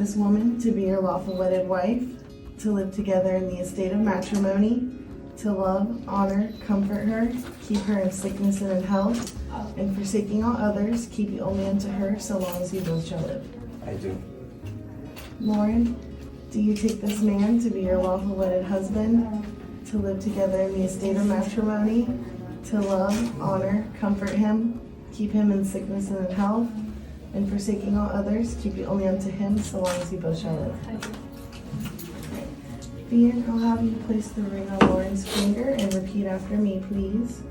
this woman to be your lawful wedded wife, to live together in the estate of matrimony, to love, honor, comfort her, keep her in sickness and in health, and forsaking all others, keep you only unto her, so long as you both shall live. I do. Lauren, do you take this man to be your lawful wedded husband, to live together in the estate of matrimony, to love, honor, comfort him, keep him in sickness and in health, and forsaking all others, keep you only unto him, so long as you both shall live? I do. Ian, I'll have you place the ring on Lauren's finger and repeat after me, please.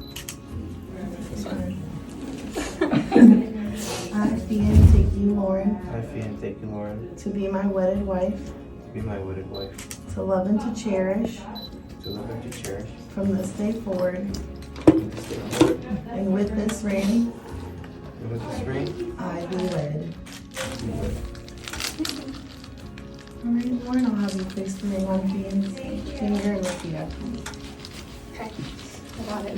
I, Ian, take you, Lauren, I, Ian, take you, Lauren, to be my wedded wife, to be my wedded wife, to love and to cherish, to love and to cherish, from this day forward, from this day forward, and with this ring, and with this ring, I be wed. be wed. All right, Lauren, I'll have you place the ring on Ian's finger and repeat after me. Okay. I got it.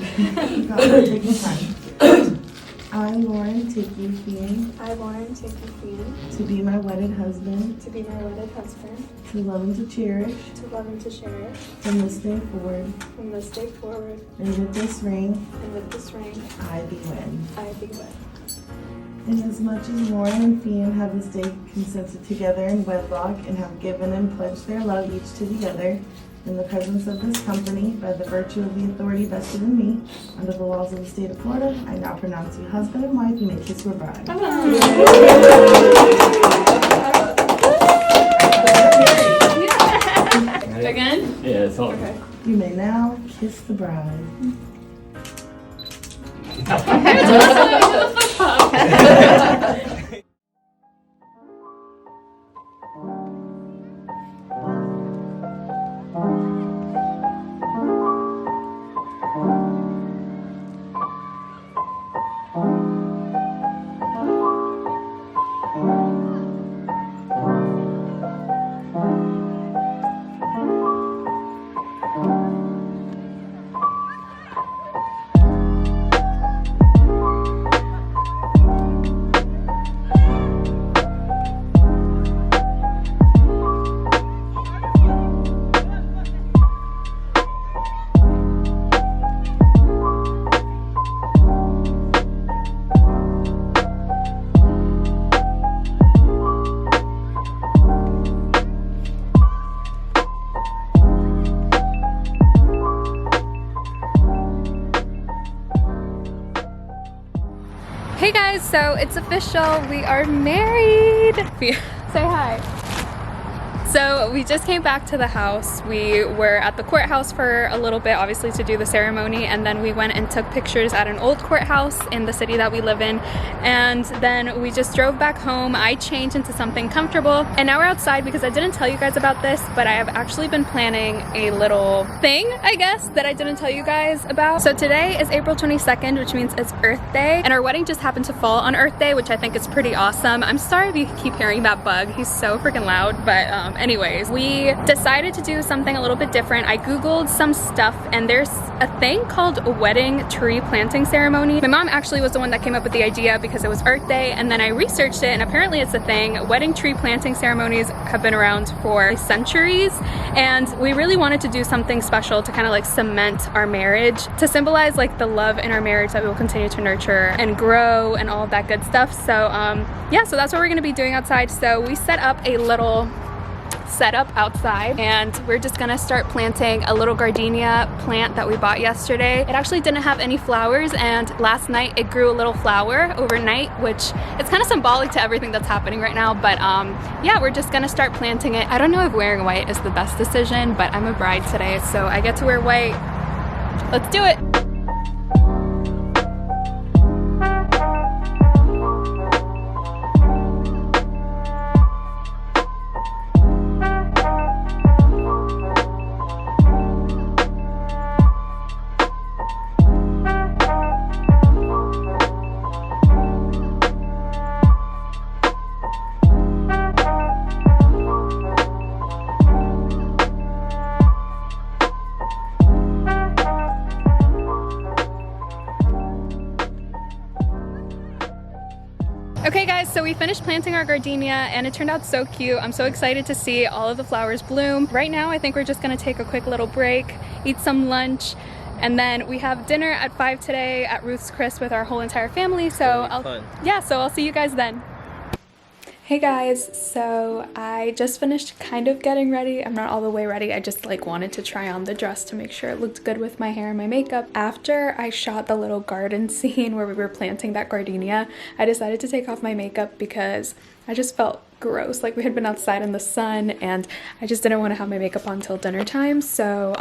Got it. Take your time. I, Lauren, take you, Ian, I, Lauren, take you, Ian, to be my wedded husband, to be my wedded husband, to love and to cherish, to love and to cherish, from this day forward, from this day forward, and with this ring, and with this ring, I be wed. I be wed. Inasmuch as Lauren and Ian have this day consented together in wedlock and have given and pledged their love each to the other, in the presence of this company, by the virtue of the authority vested in me, under the laws of the state of Florida, I now pronounce you husband and wife. You may kiss your bride. Again? Yeah, it's all Okay. You may now kiss the bride. Hey guys, so it's official, we are married! Say hi. So we just came back to the house. We were at the courthouse for a little bit, obviously to do the ceremony, and then we went and took pictures at an old courthouse in the city that we live in, and then we just drove back home. I changed into something comfortable, and now we're outside because I didn't tell you guys about this, but I have actually been planning a little thing, I guess, that I didn't tell you guys about. So today is April 22nd, which means it's Earth Day, and our wedding just happened to fall on Earth Day, which I think is pretty awesome. I'm sorry if you keep hearing that bug. He's so freaking loud, but anyways, we decided to do something a little bit different. I googled some stuff, and there's a thing called a wedding tree planting ceremony. My mom actually was the one that came up with the idea because it was Earth Day, and then I researched it, and apparently it's a thing. Wedding tree planting ceremonies have been around for centuries, and we really wanted to do something special to kind of like cement our marriage, to symbolize like the love in our marriage that we will continue to nurture and grow and all of that good stuff. So yeah, so that's what we're gonna be doing outside. So we set up a little setup outside, and we're just gonna start planting a little gardenia plant that we bought yesterday. It actually didn't have any flowers, and last night it grew a little flower overnight, which it's kind of symbolic to everything that's happening right now. But yeah, we're just gonna start planting it. I don't know if wearing white is the best decision, but I'm a bride today, so I get to wear white. Let's do it. Okay guys, so we finished planting our gardenia and it turned out so cute. I'm so excited to see all of the flowers bloom. Right now, I think we're just gonna take a quick little break, eat some lunch, and then we have dinner at 5 today at Ruth's Chris with our whole entire family. So I'll see you guys then. Hey guys, so I just finished kind of getting ready. I'm not all the way ready. I just like wanted to try on the dress to make sure it looked good with my hair and my makeup. After I shot the little garden scene where we were planting that gardenia, I decided to take off my makeup because I just felt gross. Like we had been outside in the sun and I just didn't want to have my makeup on till dinner time. So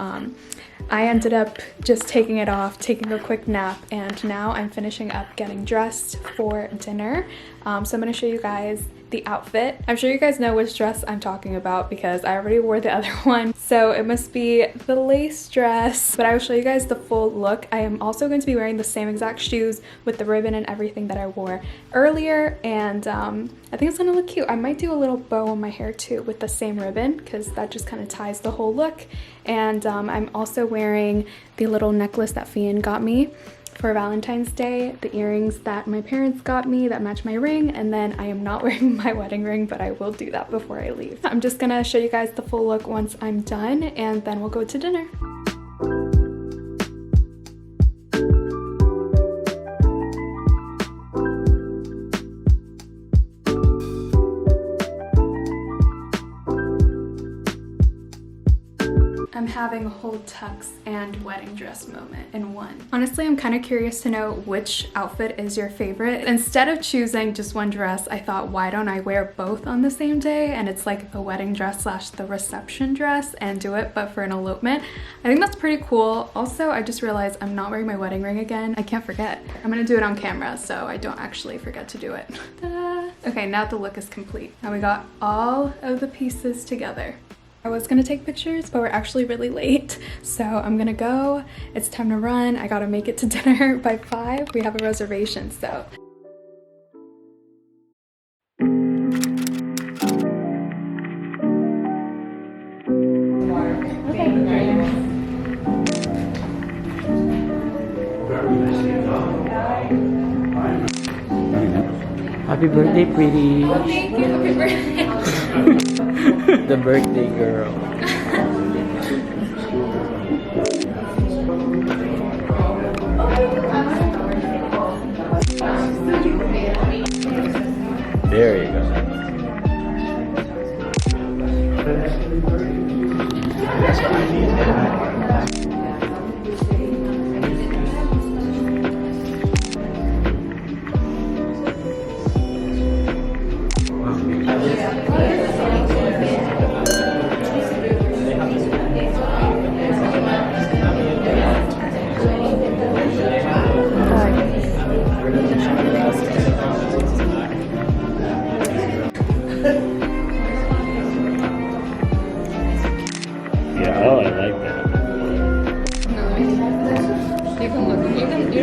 I ended up just taking it off, taking a quick nap, and now I'm finishing up getting dressed for dinner. So I'm going to show you guys the outfit. I'm sure you guys know which dress I'm talking about because I already wore the other one. So it must be the lace dress, but I will show you guys the full look. I am also going to be wearing the same exact shoes with the ribbon and everything that I wore earlier, and I think it's gonna look cute. I might do a little bow on my hair too with the same ribbon because that just kind of ties the whole look. And I'm also wearing the little necklace that Fian got me for Valentine's Day, the earrings that my parents got me that match my ring, and then I am not wearing my wedding ring, but I will do that before I leave. I'm just gonna show you guys the full look once I'm done, and then we'll go to dinner. I'm having a whole tux and wedding dress moment in one. Honestly, I'm kind of curious to know which outfit is your favorite. Instead of choosing just one dress, I thought, why don't I wear both on the same day? And it's like the wedding dress slash the reception dress and do it, but for an elopement. I think that's pretty cool. Also, I just realized I'm not wearing my wedding ring again. I can't forget. I'm gonna do it on camera so I don't actually forget to do it. Ta-da! Okay, now the look is complete. Now we got all of the pieces together. I was gonna take pictures, but we're actually really late. So I'm gonna go. It's time to run. I gotta make it to dinner by 5. We have a reservation, so. Happy birthday, pretty. Oh, thank you. Happy birthday. The birthday girl. There you go.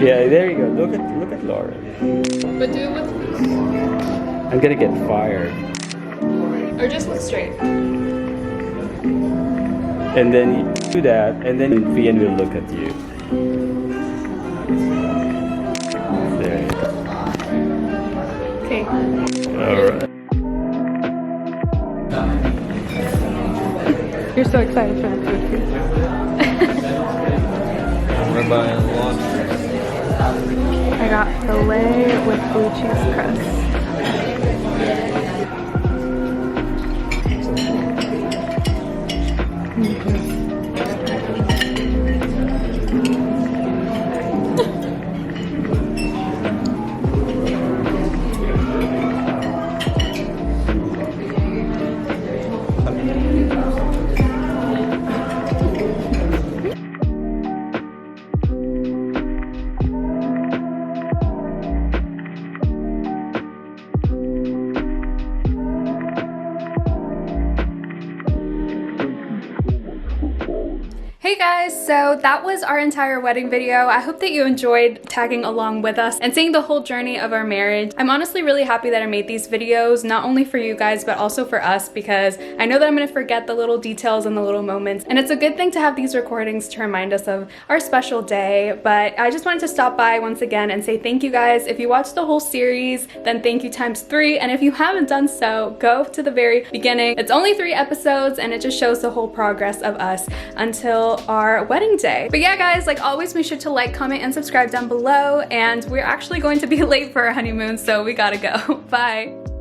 Yeah, there you go. Look at Lauren. But do it with... I'm gonna get fired. Or just look straight. And then you do that, and then Fian will look at you. There you go. Okay. Alright. You're so excited for the food. We're buying lunch. I got filet with blue cheese crust. So that was our entire wedding video. I hope that you enjoyed tagging along with us and seeing the whole journey of our marriage. I'm honestly really happy that I made these videos, not only for you guys, but also for us, because I know that I'm gonna forget the little details and the little moments. And it's a good thing to have these recordings to remind us of our special day. But I just wanted to stop by once again and say thank you guys. If you watched the whole series, then thank you ×3. And if you haven't done so, go to the very beginning. It's only 3 episodes and it just shows the whole progress of us until our wedding day. But yeah guys, like always, make sure to like, comment, and subscribe down below. And we're actually going to be late for our honeymoon, so we gotta go. Bye.